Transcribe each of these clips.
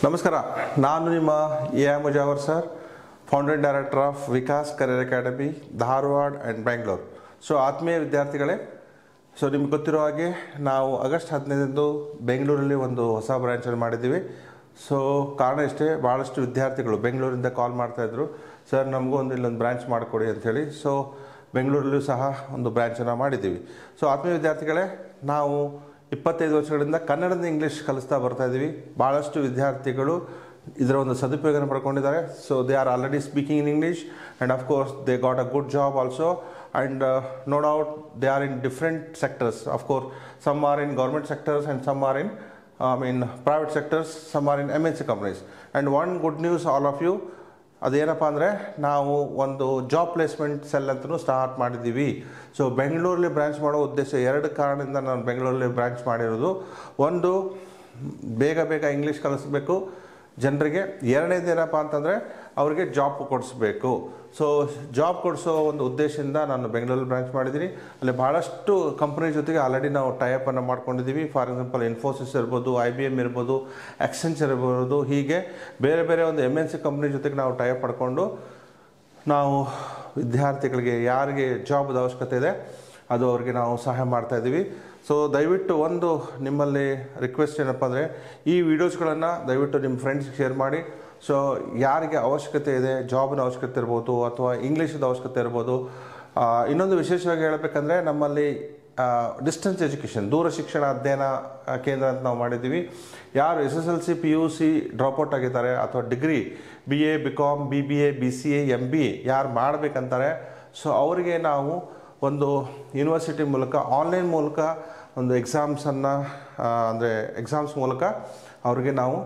ನಮಸ್ಕಾರ, ನಾನು ನಿಮ್ಮ A Mujawar sir, founder director of Vikas career academy, Dharwad and Bengaluru. So ಆತ್ಮೀಯ ವಿದ್ಯಾರ್ಥಿಗಳೇ, ಸೊ ನಿಮ್ಗೆ ಗೊತ್ತಿರೋ ಹಾಗೆ ನಾವು ಆಗಸ್ಟ್ 15 ಬೆಂಗಳೂರಲ್ಲಿ ಒಂದು ಹೊಸ ಬ್ರ್ಯಾಂಚನ್ನು ಮಾಡಿದ್ದೀವಿ. ಸೊ ಕಾರಣ ಇಷ್ಟೇ, ಭಾಳಷ್ಟು ವಿದ್ಯಾರ್ಥಿಗಳು ಬೆಂಗಳೂರಿಂದ ಕಾಲ್ ಮಾಡ್ತಾಯಿದ್ರು, ಸರ್ ನಮಗೂ ಇಲ್ಲೊಂದು ಬ್ರ್ಯಾಂಚ್ ಮಾಡಿಕೊಡಿ ಅಂಥೇಳಿ. ಸೊ ಬೆಂಗಳೂರಲ್ಲೂ ಸಹ ಒಂದು ಬ್ರ್ಯಾಂಚನ್ನು ಮಾಡಿದ್ದೀವಿ. ಸೊ ಆತ್ಮೀಯ ವಿದ್ಯಾರ್ಥಿಗಳೇ, ನಾವು 25 ವರ್ಷಗಳಿಂದ ಕನ್ನಡದಿಂದ ಇಂಗ್ಲೀಷ್ ಕಲಿಸ್ತಾ ಬರ್ತಾ ಇದ್ದೀವಿ. ಭಾಳಷ್ಟು ವಿದ್ಯಾರ್ಥಿಗಳು ಇದರ ಒಂದು ಸದುಪಯೋಗನ ಪಡ್ಕೊಂಡಿದ್ದಾರೆ. So they are already speaking in English and of course they got a good job also. And no doubt they are in different sectors. Of course some are in government sectors and some are in private sectors, some are in MNC companies. And one good news all of you, ಅದೇನಪ್ಪ ಅಂದರೆ ನಾವು ಒಂದು job placement cell ಅಂತಲೂ start ಮಾಡಿದ್ದೀವಿ. So ಬೆಂಗಳೂರಲ್ಲಿ branch ಮಾಡೋ ಉದ್ದೇಶ 2 ಕಾರಣದಿಂದ ನಾನು ಬೆಂಗಳೂರಲ್ಲಿ ಬ್ರಾಂಚ್ ಮಾಡಿರೋದು. ಒಂದು, ಬೇಗ ಇಂಗ್ಲೀಷ್ ಕಲಿಸ್ಬೇಕು ಜನರಿಗೆ. ಎರಡನೇದು ಏನಪ್ಪ ಅಂತಂದರೆ ಅವರಿಗೆ ಜಾಬ್ ಕೊಡಿಸ್ಬೇಕು. ಸೊ ಜಾಬ್ ಕೊಡಿಸೋ ಒಂದು ಉದ್ದೇಶದಿಂದ ನಾನು ಬೆಂಗಳೂರಲ್ಲಿ ಬ್ರಾಂಚ್ ಮಾಡಿದ್ದೀನಿ. ಅಲ್ಲಿ ಭಾಳಷ್ಟು ಕಂಪ್ನಿ ಜೊತೆಗೆ ಆಲ್ರೆಡಿ ನಾವು ಟೈಅಪನ್ನು ಮಾಡ್ಕೊಂಡಿದ್ದೀವಿ. ಫಾರ್ ಎಕ್ಸಾಂಪಲ್ ಇನ್ಫೋಸಿಸ್ ಇರ್ಬೋದು, IBM ಇರ್ಬೋದು, ಎಕ್ಸೆಂಚರ್ ಇರ್ಬೋದು, ಹೀಗೆ ಬೇರೆ ಒಂದು MNC ಕಂಪ್ನಿ ಜೊತೆಗೆ ನಾವು ಟೈಅಪ್ ಮಾಡಿಕೊಂಡು ನಾವು ವಿದ್ಯಾರ್ಥಿಗಳಿಗೆ ಯಾರಿಗೆ ಜಾಬ್ದ ಅವಶ್ಯಕತೆ ಇದೆ ಅದು ಅವ್ರಿಗೆ ನಾವು ಸಹಾಯ ಮಾಡ್ತಾಯಿದ್ದೀವಿ. ಸೊ ದಯವಿಟ್ಟು ಒಂದು ನಿಮ್ಮಲ್ಲಿ ರಿಕ್ವೆಸ್ಟ್ ಏನಪ್ಪ ಅಂದರೆ, ಈ ವಿಡಿಯೋಸ್ಗಳನ್ನು ದಯವಿಟ್ಟು ನಿಮ್ಮ ಫ್ರೆಂಡ್ಸ್ಗೆ ಶೇರ್ ಮಾಡಿ. ಸೊ ಯಾರಿಗೆ ಅವಶ್ಯಕತೆ ಇದೆ, ಜಾಬ್ನ ಅವಶ್ಯಕತೆ ಇರ್ಬೋದು ಅಥವಾ ಇಂಗ್ಲೀಷದ ಅವಶ್ಯಕತೆ ಇರ್ಬೋದು. ಇನ್ನೊಂದು ವಿಶೇಷವಾಗಿ ಹೇಳಬೇಕಂದ್ರೆ, ನಮ್ಮಲ್ಲಿ ಡಿಸ್ಟೆನ್ಸ್ ಎಜುಕೇಷನ್, ದೂರ ಶಿಕ್ಷಣ ಅಧ್ಯಯನ ಕೇಂದ್ರ ಅಂತ ನಾವು ಮಾಡಿದ್ದೀವಿ. ಯಾರು SSLC PUC ಡ್ರಾಪ್ಔಟ್ ಆಗಿದ್ದಾರೆ ಅಥವಾ degree BA BCom BBA BCA MBA ಯಾರು ಮಾಡಬೇಕಂತಾರೆ, ಸೊ ಅವರಿಗೆ ನಾವು ಒಂದು ಯೂನಿವರ್ಸಿಟಿ ಮೂಲಕ ಆನ್ಲೈನ್ ಮೂಲಕ ಒಂದು ಎಕ್ಸಾಮ್ಸನ್ನು ಅಂದರೆ ಎಕ್ಸಾಮ್ಸ್ ಮೂಲಕ ಅವ್ರಿಗೆ ನಾವು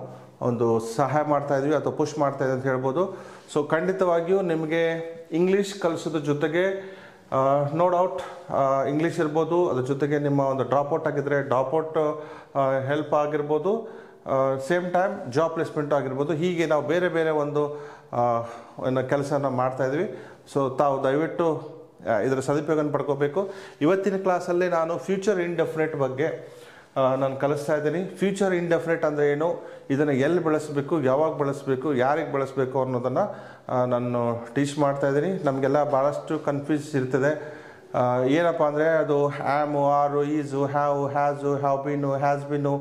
ಒಂದು ಸಹಾಯ ಮಾಡ್ತಾಯಿದ್ವಿ ಅಥವಾ ಪುಷ್ ಮಾಡ್ತಾಯಿದ್ವಿ ಅಂತ ಹೇಳ್ಬೋದು. ಸೊ ಖಂಡಿತವಾಗಿಯೂ ನಿಮಗೆ ಇಂಗ್ಲೀಷ್ ಕಲಿಸೋದ್ರ ಜೊತೆಗೆ ನೋ ಡೌಟ್ ಇಂಗ್ಲೀಷ್ ಇರ್ಬೋದು, ಅದ್ರ ಜೊತೆಗೆ ನಿಮ್ಮ ಒಂದು ಡ್ರಾಪ್ಔಟ್ ಆಗಿದ್ದರೆ ಡ್ರಾಪ್ಔಟ್ ಹೆಲ್ಪ್ ಆಗಿರ್ಬೋದು, ಸೇಮ್ ಟೈಮ್ ಜಾಬ್ ಪ್ಲೇಸ್ಮೆಂಟ್ ಆಗಿರ್ಬೋದು. ಹೀಗೆ ನಾವು ಬೇರೆ ಒಂದು ಕೆಲಸನ ಮಾಡ್ತಾಯಿದ್ವಿ. ಸೊ ತಾವು ದಯವಿಟ್ಟು ಇದರ ಸದುಪಯೋಗನ ಪಡ್ಕೋಬೇಕು. ಇವತ್ತಿನ ಕ್ಲಾಸಲ್ಲಿ ನಾನು ಫ್ಯೂಚರ್ ಇಂಡೆಫಿನೆಟ್ ಬಗ್ಗೆ ನಾನು ಕಲಿಸ್ತಾ ಇದ್ದೀನಿ. ಫ್ಯೂಚರ್ ಇಂಡೆಫಿನೆಟ್ ಅಂದರೆ ಏನು, ಇದನ್ನು ಎಲ್ಲಿ ಬಳಸಬೇಕು, ಯಾವಾಗ ಬಳಸಬೇಕು, ಯಾರಿಗೆ ಬಳಸಬೇಕು ಅನ್ನೋದನ್ನು ನಾನು ಟೀಚ್ ಮಾಡ್ತಾಯಿದ್ದೀನಿ. ನಮಗೆಲ್ಲ ಭಾಳಷ್ಟು ಕನ್ಫ್ಯೂಸ್ ಇರ್ತದೆ. ಏನಪ್ಪ ಅಂದರೆ ಅದು am, are, is, have, has, have been, has been,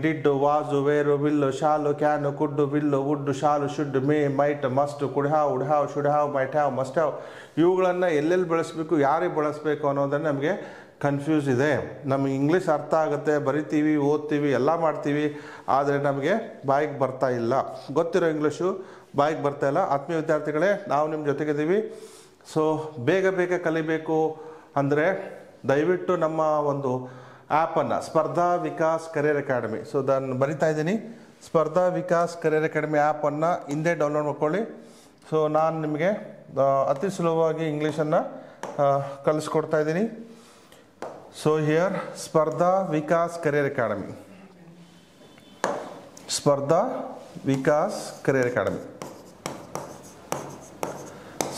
did, was, were, will, shall, can, could, will, would, shall, should, may, might, must, could have, would have, should have, might have, must have, ಇವುಗಳನ್ನು ಎಲ್ಲೆಲ್ಲಿ ಬಳಸಬೇಕು, ಯಾರಿಗೆ ಬಳಸಬೇಕು ಅನ್ನೋದನ್ನು ನಮಗೆ confuse ಇದೆ. ನಮಗೆ English ಅರ್ಥ ಆಗುತ್ತೆ, ಬರಿತೀವಿ, ಓದ್ತೀವಿ, ಎಲ್ಲ ಮಾಡ್ತೀವಿ, ಆದರೆ ನಮಗೆ ಬಾಯಿಗೆ ಬರ್ತಾ ಇಲ್ಲ. ಗೊತ್ತಿರೋ ಇಂಗ್ಲೀಷು ಬಾಯಿಗೆ ಬರ್ತಾ ಇಲ್ಲ. ಆತ್ಮೀಯ ವಿದ್ಯಾರ್ಥಿಗಳೇ, ನಾವು ನಿಮ್ಮ ಜೊತೆಗಿದ್ದೀವಿ. ಸೊ ಬೇಗ ಕಲಿಬೇಕು ಅಂದರೆ ದಯವಿಟ್ಟು ನಮ್ಮ ಒಂದು ಆ್ಯಪನ್ನು ಸ್ಪರ್ಧಾ ವಿಕಾಸ್ ಕರಿಯರ್ ಅಕಾಡೆಮಿ, ಸೊ ನಾನು ಬರಿತಾ ಇದ್ದೀನಿ, ಸ್ಪರ್ಧಾ ವಿಕಾಸ್ ಕರಿಯರ್ ಅಕಾಡೆಮಿ ಆ್ಯಪನ್ನು ಹಿಂದೆ ಡೌನ್ಲೋಡ್ ಮಾಡ್ಕೊಳ್ಳಿ. ಸೊ ನಾನು ನಿಮಗೆ ಅತಿ ಸುಲಭವಾಗಿ ಇಂಗ್ಲೀಷನ್ನು ಕಲಿಸ್ಕೊಡ್ತಾ ಇದ್ದೀನಿ. ಸೊ ಹಿಯರ್ ಸ್ಪರ್ಧಾ ವಿಕಾಸ್ ಕರಿಯರ್ ಅಕಾಡೆಮಿ, ಸ್ಪರ್ಧಾ ವಿಕಾಸ್ ಕರಿಯರ್ ಅಕಾಡೆಮಿ,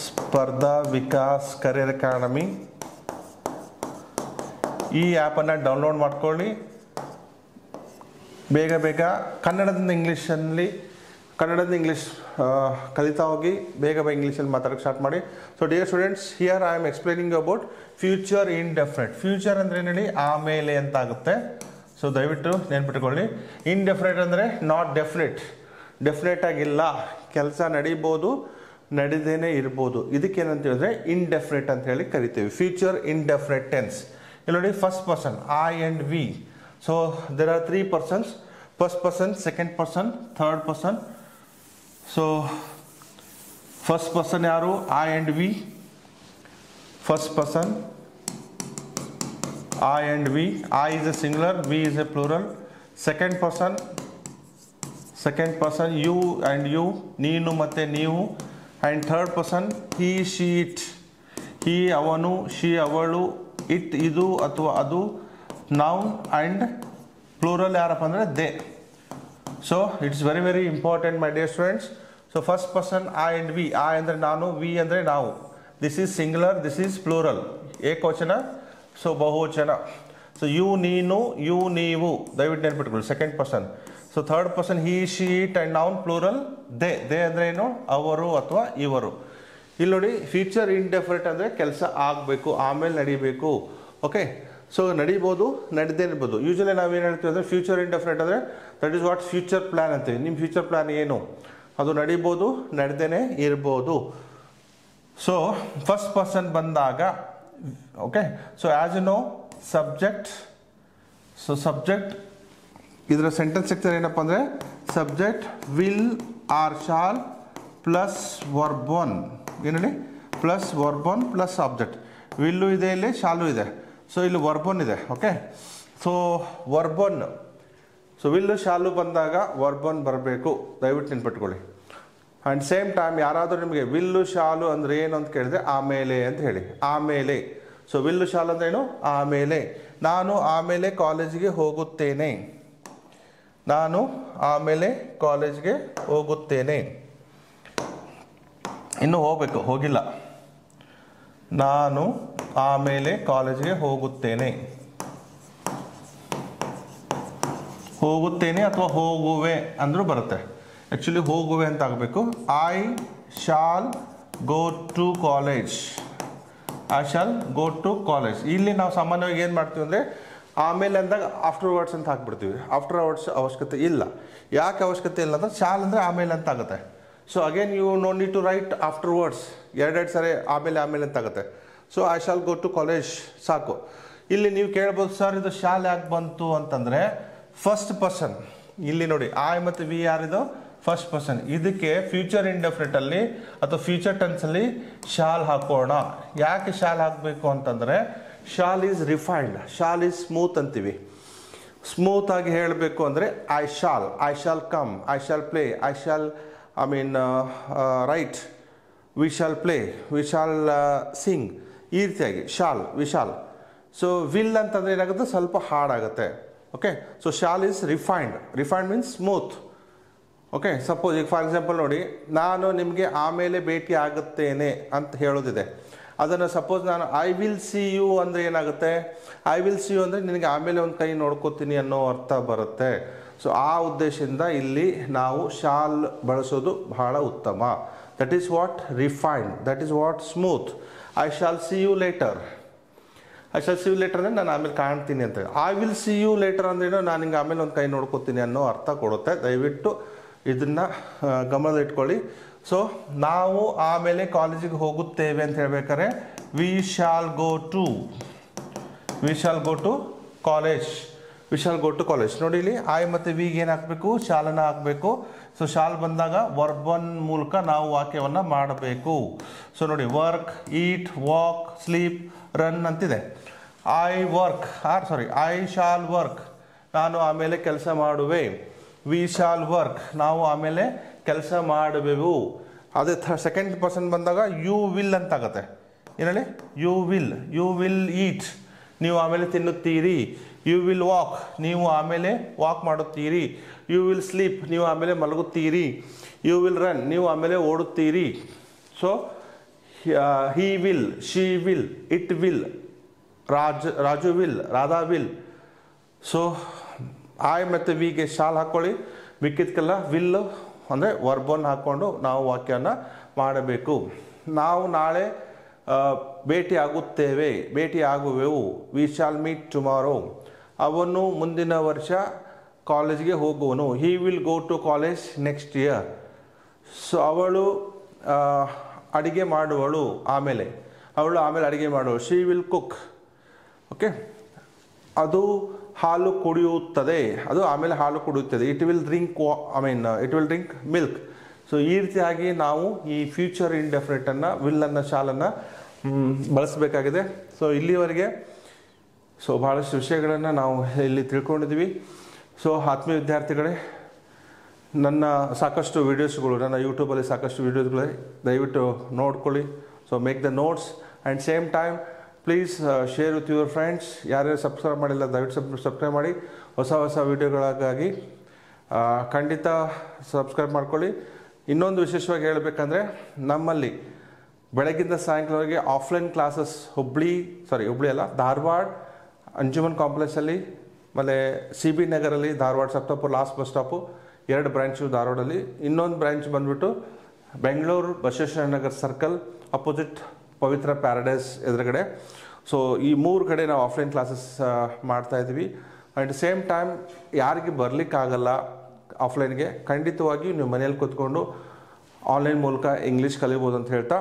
ಸ್ಪರ್ಧಾ ವಿಕಾಸ್ ಕರಿಯರ್ ಅಕಾಡೆಮಿ. ಈ ಆ್ಯಪನ್ನು ಡೌನ್ಲೋಡ್ ಮಾಡ್ಕೊಳ್ಳಿ. ಬೇಗ ಕನ್ನಡದಿಂದ ಇಂಗ್ಲೀಷ್ ಕಲಿತಾ ಹೋಗಿ, ಬೇಗ ಇಂಗ್ಲೀಷಲ್ಲಿ ಮಾತಾಡೋಕ್ಕೆ ಸ್ಟಾರ್ಟ್ ಮಾಡಿ. So dear students, here I am explaining about future indefinite. Future ಅಂದರೆ ಏನು ಹೇಳಿ, ಆಮೇಲೆ ಅಂತ ಆಗುತ್ತೆ. ಸೊ ದಯವಿಟ್ಟು ನೆನ್ಪಿಟ್ಕೊಳ್ಳಿ. ಇಂಡೆಫಿನೆಟ್ ಅಂದರೆ ನಾಟ್ ಡೆಫಿನೆಟ್ ಆಗಿಲ್ಲ, ಕೆಲಸ ನಡೀಬೋದು, ನಡೀದೇನೆ ಇರ್ಬೋದು. ಇದಕ್ಕೇನಂತ ಹೇಳಿದ್ರೆ ಇಂಡೆಫಿನೆಟ್ ಅಂತ ಹೇಳಿ ಕರಿತೀವಿ. Future indefinite tense. ಇಲ್ಲಿ ನೋಡಿ, first person I and we. So there are 3 persons, first person, second person, third person. So first person ಯಾರು, I and we. First person I and we. I is a singular, we is a plural. Second person you and you, ನೀನು ಮತ್ತೆ ನೀವು. And third person he, she, it. he ಅವನು, she ಅವಳು, it ಇದು ಅಥವಾ ಅದು, noun and plural ಯಾರಪ್ಪ ಅಂದರೆ they. So it's very important my dear students. So first person I and we. I ಅಂದರೆ ನಾನು, ವಿ ಅಂದರೆ ನಾವು. This is singular, this is plural, ಏಕವಚನ, ಸೊ ಬಹುವಚನ. ಸೊ ಯು ನೀನು, ಯು ನೀವು, ದಯವಿಟ್ಟು ನೆನ್ಪಿಟ್ಕೊಳ್ಳಿ. Second person. So third person he she it and noun plural they ಅಂದರೆ ಏನು, ಅವರು ಅಥವಾ ಇವರು. ಇಲ್ಲಿ ನೋಡಿ ಫ್ಯೂಚರ್ ಇಂಡೆಫಿನಿಟ್ ಅಂದರೆ ಕೆಲಸ ಆಗಬೇಕು, ಆಮೇಲೆ ನಡಿಬೇಕು. ಓಕೆ, ಸೊ ನಡಿಬೋದು, ನಡೀದೇ ಇರ್ಬೋದು. ಯೂಶಲಿ ನಾವೇನು ಹೇಳ್ತೀವಿ ಅಂದರೆ ಫ್ಯೂಚರ್ ಇಂಡೆಫಿನಿಟ್ ಅಂದರೆ that is what future plan ಅಂತೀವಿ. ನಿಮ್ಮ ಫ್ಯೂಚರ್ ಪ್ಲ್ಯಾನ್ ಏನು, ಅದು ನಡಿಬೋದು, ನಡೆದೇ ಇರ್ಬೋದು. ಸೊ ಫಸ್ಟ್ ಪರ್ಸನ್ ಬಂದಾಗ okay, so as you know subject, so subject ಇದರ ಸೆಂಟೆನ್ಸ್ ಸ್ಟ್ರಕ್ಚರ್ ಏನಪ್ಪ ಅಂದರೆ subject will or shall plus verb one, ಏನೇಳಿ plus verb one plus object. Will ಇದೆ, ಇಲ್ಲಿ ಶಾಲು ಇದೆ, ಸೊ ಇಲ್ಲಿ ವರ್ಬ್ ಒನ್ ಇದೆ. Okay, so verb one, so will shall ಬಂದಾಗ ವರ್ಬ್ ಒನ್ ಬರಬೇಕು, ದಯವಿಟ್ಟು ನೆನ್ಪಿಟ್ಕೊಳ್ಳಿ. ಆ್ಯಂಡ್ ಸೇಮ್ ಟೈಮ್ ಯಾರಾದರೂ ನಿಮಗೆ ವಿಲ್ಲು ಶಾಲು ಅಂದರೆ ಏನು ಅಂತ ಕೇಳಿದ್ರೆ ಆಮೇಲೆ ಅಂತ ಹೇಳಿ, ಆಮೇಲೆ. ಸೊ ವಿಲ್ಲು ಶಾಲು ಅಂದ್ರೆ ಏನು, ಆಮೇಲೆ. ನಾನು ಆಮೇಲೆ ಕಾಲೇಜಿಗೆ ಹೋಗುತ್ತೇನೆ, ನಾನು ಆಮೇಲೆ ಕಾಲೇಜ್ಗೆ ಹೋಗುತ್ತೇನೆ. ಇನ್ನು ಹೋಗಬೇಕು, ಹೋಗಿಲ್ಲ. ನಾನು ಆಮೇಲೆ ಕಾಲೇಜ್ಗೆ ಹೋಗುತ್ತೇನೆ, ಹೋಗುತ್ತೇನೆ ಅಥವಾ ಹೋಗುವೆ ಅಂದರೂ ಬರುತ್ತೆ. ಆ್ಯಕ್ಚುಲಿ ಹೋಗುವೆ ಅಂತ ಆಗಬೇಕು. I shall go to college, I shall go to college. ಇಲ್ಲಿ ನಾವು ಸಾಮಾನ್ಯವಾಗಿ ಏನು ಮಾಡ್ತೀವಿ ಅಂದರೆ ಆಮೇಲೆ ಅಂದಾಗ ಆಫ್ಟರ್ ವರ್ಡ್ಸ್ ಅಂತ ಹಾಕ್ಬಿಡ್ತೀವಿ. ಆಫ್ಟರ್ ವರ್ಡ್ಸ್ ಅವಶ್ಯಕತೆ ಇಲ್ಲ. ಯಾಕೆ ಅವಶ್ಯಕತೆ ಇಲ್ಲ ಅಂದರೆ ಶಾಲ್ ಅಂದರೆ ಆಮೇಲೆ ಅಂತ ಆಗುತ್ತೆ. So again you know need to write afterwards, ಎರಡೆರಡು ಸರಿ ಆಮೇಲೆ ಅಂತ ಆಗುತ್ತೆ. So I shall go to college ಸಾಕು. ಇಲ್ಲಿ ನೀವು ಕೇಳ್ಬೋದು, ಸರ್ ಇದು ಶಾಲ್ ಯಾಕೆ ಬಂತು ಅಂತಂದರೆ ಫಸ್ಟ್ ಪರ್ಸನ್. ಇಲ್ಲಿ ನೋಡಿ ಐ ಮತ್ತು ವಿ ಯಾರಿದು ಫಸ್ಟ್ ಪರ್ಸನ್. ಇದಕ್ಕೆ ಫ್ಯೂಚರ್ ಇಂಡೆಫಿನಿಟಲ್ಲಿ ಅಥವಾ ಫ್ಯೂಚರ್ ಟೆನ್ಸಲ್ಲಿ ಶಾಲ್ ಹಾಕೋಣ. ಯಾಕೆ ಶಾಲ್ ಹಾಕಬೇಕು ಅಂತಂದರೆ shall is refined, shall is smooth ಅಂತೀವಿ. ಸ್ಮೂತ್ ಆಗಿ ಹೇಳಬೇಕು ಅಂದರೆ I shall come, I shall play, I shall write, we shall play, we shall sing, ಈ ರೀತಿಯಾಗಿ ಶಾಲ್, ವಿಶಾಲ್. ಸೊ ವಿಲ್ ಅಂತಂದರೆ ಏನಾಗುತ್ತೆ, ಸ್ವಲ್ಪ ಹಾರ್ಡಾಗುತ್ತೆ. Okay, so shall is refined means smooth. Okay, suppose ಈಗ ಫಾರ್ ಎಕ್ಸಾಂಪಲ್ ನೋಡಿ, ನಾನು ನಿಮಗೆ ಆಮೇಲೆ ಭೇಟಿ ಆಗುತ್ತೇನೆ ಅಂತ ಹೇಳೋದಿದೆ. ಅದನ್ನು ಸಪೋಸ್ ನಾನು ಐ ವಿಲ್ ಸಿ ಯು ಅಂದರೆ ಏನಾಗುತ್ತೆ, ಐ ವಿಲ್ ಸಿ ಯು ಅಂದರೆ ನಿನಗೆ ಆಮೇಲೆ ಒಂದು ಕೈ ನೋಡ್ಕೋತೀನಿ ಅನ್ನೋ ಅರ್ಥ ಬರುತ್ತೆ. ಸೊ ಆ ಉದ್ದೇಶದಿಂದ ಇಲ್ಲಿ ನಾವು ಶಾಲ್ ಬಳಸೋದು ಬಹಳ ಉತ್ತಮ. That is what refined, that is what smooth. I shall see you later, I shall see you later ಅಂದರೆ ನಾನು ಆಮೇಲೆ ಕಾಣ್ತೀನಿ ಅಂತ. I will see you later ಅಂದ್ರೇನು, ನಾನು ನಿಂಗೆ ಆಮೇಲೆ ಒಂದು ಕೈ ನೋಡ್ಕೋತೀನಿ ಅನ್ನೋ ಅರ್ಥ ಕೊಡುತ್ತೆ. ದಯವಿಟ್ಟು ಇದನ್ನು ಗಮನದಲ್ಲಿಟ್ಕೊಳ್ಳಿ. ಸೊ ನಾವು ಆಮೇಲೆ ಕಾಲೇಜಿಗೆ ಹೋಗುತ್ತೇವೆ ಅಂತ ಹೇಳ್ಬೇಕಾದ್ರೆ we shall go to college, we shall go to college. ನೋಡಿ ಇಲ್ಲಿ ಐ ಮತ್ತು ವಿಗೆ ಏನು ಹಾಕಬೇಕು, ಶಾಲನ್ನು ಹಾಕಬೇಕು. ಸೊ ಶಾಲ್ ಬಂದಾಗ ವರ್ಬ್ ಒನ್ ಮೂಲಕ ನಾವು ವಾಕ್ಯವನ್ನು ಮಾಡಬೇಕು. ಸೊ ನೋಡಿ work, eat, walk, sleep, run ಅಂತಿದೆ. ಐ ಶಾಲ್ ವರ್ಕ್, ನಾನು ಆಮೇಲೆ ಕೆಲಸ ಮಾಡುವೆ. ವಿ ಶಾಲ್ ವರ್ಕ್, ನಾವು ಆಮೇಲೆ ಕೆಲಸ ಮಾಡುವೆವು. ಅದೇ ಸೆಕೆಂಡ್ ಪರ್ಸನ್ ಬಂದಾಗ ಯು ವಿಲ್ ಅಂತ ಆಗುತ್ತೆ. ಏನೇಳಿ, ಯು ವಿಲ್ ಈಟ್, ನೀವು ಆಮೇಲೆ ತಿನ್ನುತ್ತೀರಿ. ಯು ವಿಲ್ ವಾಕ್, ನೀವು ಆಮೇಲೆ ವಾಕ್ ಮಾಡುತ್ತೀರಿ. ಯು ವಿಲ್ ಸ್ಲೀಪ್, ನೀವು ಆಮೇಲೆ ಮಲಗುತ್ತೀರಿ. ಯು ವಿಲ್ ರನ್, ನೀವು ಆಮೇಲೆ ಓಡುತ್ತೀರಿ. So he will, she will, it will, Raju will, Radha will. So I ಮತ್ತು ವಿಗೆ ಶಾಲ್ ಹಾಕ್ಕೊಳ್ಳಿ. ಮಿಕ್ಕಿದ್ಕೆಲ್ಲ ವಿಲ್ ಅಂದರೆ ವರ್ಬ್ ಒನ್ ಹಾಕ್ಕೊಂಡು ನಾವು ವಾಕ್ಯವನ್ನು ಮಾಡಬೇಕು. ನಾವು ನಾಳೆ ಭೇಟಿ ಆಗುವೆವು. We shall meet tomorrow. ಅವನು ಮುಂದಿನ ವರ್ಷ ಕಾಲೇಜ್ಗೆ ಹೋಗುವನು. He will go to college next year. So ಅವಳು ಅಡುಗೆ ಮಾಡುವಳು, ಅವಳು ಆಮೇಲೆ ಅಡುಗೆ ಮಾಡುವಳು. She will cook. ಓಕೆ, ಅದು ಹಾಲು ಕುಡಿಯುತ್ತದೆ, ಅದು ಆಮೇಲೆ ಹಾಲು ಕುಡಿಯುತ್ತದೆ. It will drink milk. So ಈ ರೀತಿಯಾಗಿ ನಾವು ಈ ಫ್ಯೂಚರ್ ಇಂಡೆಫಿನಿಟನ್ನು, ವಿಲ್ಲನ್ನು, ಶಾಲನ್ನು ಬಳಸಬೇಕಾಗಿದೆ. ಸೊ ಇಲ್ಲಿವರೆಗೆ ಭಾಳಷ್ಟು ವಿಷಯಗಳನ್ನು ನಾವು ಇಲ್ಲಿ ತಿಳ್ಕೊಂಡಿದ್ದೀವಿ. ಸೊ ಆತ್ಮೀಯ ವಿದ್ಯಾರ್ಥಿಗಳೇ, ನನ್ನ ಸಾಕಷ್ಟು ವೀಡಿಯೋಸ್ಗಳು, ನನ್ನ ಯೂಟ್ಯೂಬಲ್ಲಿ ಸಾಕಷ್ಟು ವೀಡಿಯೋಸ್ಗಳೇ, ದಯವಿಟ್ಟು ನೋಡ್ಕೊಳ್ಳಿ. So make the notes and same time please share with your friends. ಯಾರ್ಯಾರು ಸಬ್ಸ್ಕ್ರೈಬ್ ಮಾಡಿಲ್ಲ ದಯವಿಟ್ಟು ಸಬ್ಸ್ಕ್ರೈಬ್ ಮಾಡಿ. ಹೊಸ ವೀಡಿಯೋಗಳಿಗಾಗಿ ಖಂಡಿತ ಸಬ್ಸ್ಕ್ರೈಬ್ ಮಾಡ್ಕೊಳ್ಳಿ. ಇನ್ನೊಂದು ವಿಶೇಷವಾಗಿ ಹೇಳಬೇಕಂದ್ರೆ, ನಮ್ಮಲ್ಲಿ ಬೆಳಗ್ಗಿಂದ ಸಾಯಂಕಾಲವರೆಗೆ ಆಫ್ಲೈನ್ ಕ್ಲಾಸಸ್ ಧಾರವಾಡ ಅಂಜುಮನ್ ಕಾಂಪ್ಲೆಕ್ಸಲ್ಲಿ ಆಮೇಲೆ CB ನಗರಲ್ಲಿ Dharwad Saptapur last bus stop 2 branch ಧಾರವಾಡಲ್ಲಿ. ಇನ್ನೊಂದು ಬ್ರಾಂಚ್ ಬಂದುಬಿಟ್ಟು Bengaluru Basaveshwara Nagar circle opposite Pavitra paradise ಎದುರುಗಡೆ. ಸೊ ಈ 3 ಕಡೆ ನಾವು ಆಫ್ಲೈನ್ ಕ್ಲಾಸಸ್ ಮಾಡ್ತಾಯಿದ್ವಿ. ಅಟ್ ಸೇಮ್ ಟೈಮ್ ಯಾರಿಗೆ ಬರಲಿಕ್ಕಾಗಲ್ಲ ಆಫ್ಲೈನ್ಗೆ, ಖಂಡಿತವಾಗಿಯೂ ನೀವು ಮನೇಲಿ ಕೂತ್ಕೊಂಡು ಆನ್ಲೈನ್ ಮೂಲಕ ಇಂಗ್ಲೀಷ್ ಕಲಿಬೋದು ಅಂತ ಹೇಳ್ತಾ,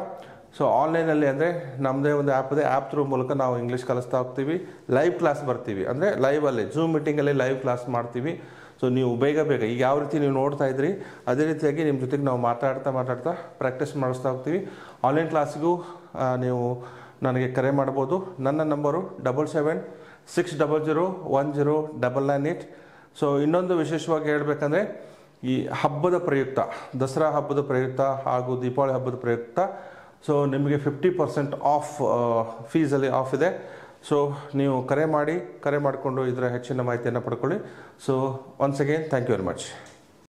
ಸೊ ಆನ್ಲೈನಲ್ಲಿ ಅಂದರೆ ನಮ್ಮದೇ ಒಂದು ಆ್ಯಪ್ ಇದೆ, ಆ್ಯಪ್ ಥ್ರೂ ಮೂಲಕ ನಾವು ಇಂಗ್ಲೀಷ್ ಕಲಿಸ್ತಾ ಹೋಗ್ತೀವಿ. ಲೈವ್ ಕ್ಲಾಸ್ ಬರ್ತೀವಿ, ಅಂದರೆ ಲೈವಲ್ಲಿ ಝೂಮ್ ಮೀಟಿಂಗಲ್ಲಿ ಲೈವ್ ಕ್ಲಾಸ್ ಮಾಡ್ತೀವಿ. ಸೊ ನೀವು ಬೇಗ ಈಗ ಯಾವ ರೀತಿ ನೀವು ನೋಡ್ತಾ ಇದ್ರಿ ಅದೇ ರೀತಿಯಾಗಿ ನಿಮ್ಮ ಜೊತೆಗೆ ನಾವು ಮಾತಾಡ್ತಾ ಪ್ರಾಕ್ಟೀಸ್ ಮಾಡಿಸ್ತಾ ಹೋಗ್ತೀವಿ. ಆನ್ಲೈನ್ ಕ್ಲಾಸಿಗೂ ನೀವು ನನಗೆ ಕರೆ ಮಾಡ್ಬೋದು. ನನ್ನ ನಂಬರು 7760010998. ಸೊ ಇನ್ನೊಂದು ವಿಶೇಷವಾಗಿ ಹೇಳಬೇಕಂದ್ರೆ, ಈ ಹಬ್ಬದ ಪ್ರಯುಕ್ತ, ದಸರಾ ಹಬ್ಬದ ಪ್ರಯುಕ್ತ ಹಾಗೂ ದೀಪಾವಳಿ ಹಬ್ಬದ ಪ್ರಯುಕ್ತ ಸೊ ನಿಮಗೆ 50% ಆಫ್ ಫೀಸಲ್ಲಿ ಆಫ್ ಇದೆ. ಸೊ ನೀವು ಕರೆ ಮಾಡಿಕೊಂಡು ಇದರ ಹೆಚ್ಚಿನ ಮಾಹಿತಿಯನ್ನು ಪಡ್ಕೊಳ್ಳಿ. So once again thank you very much.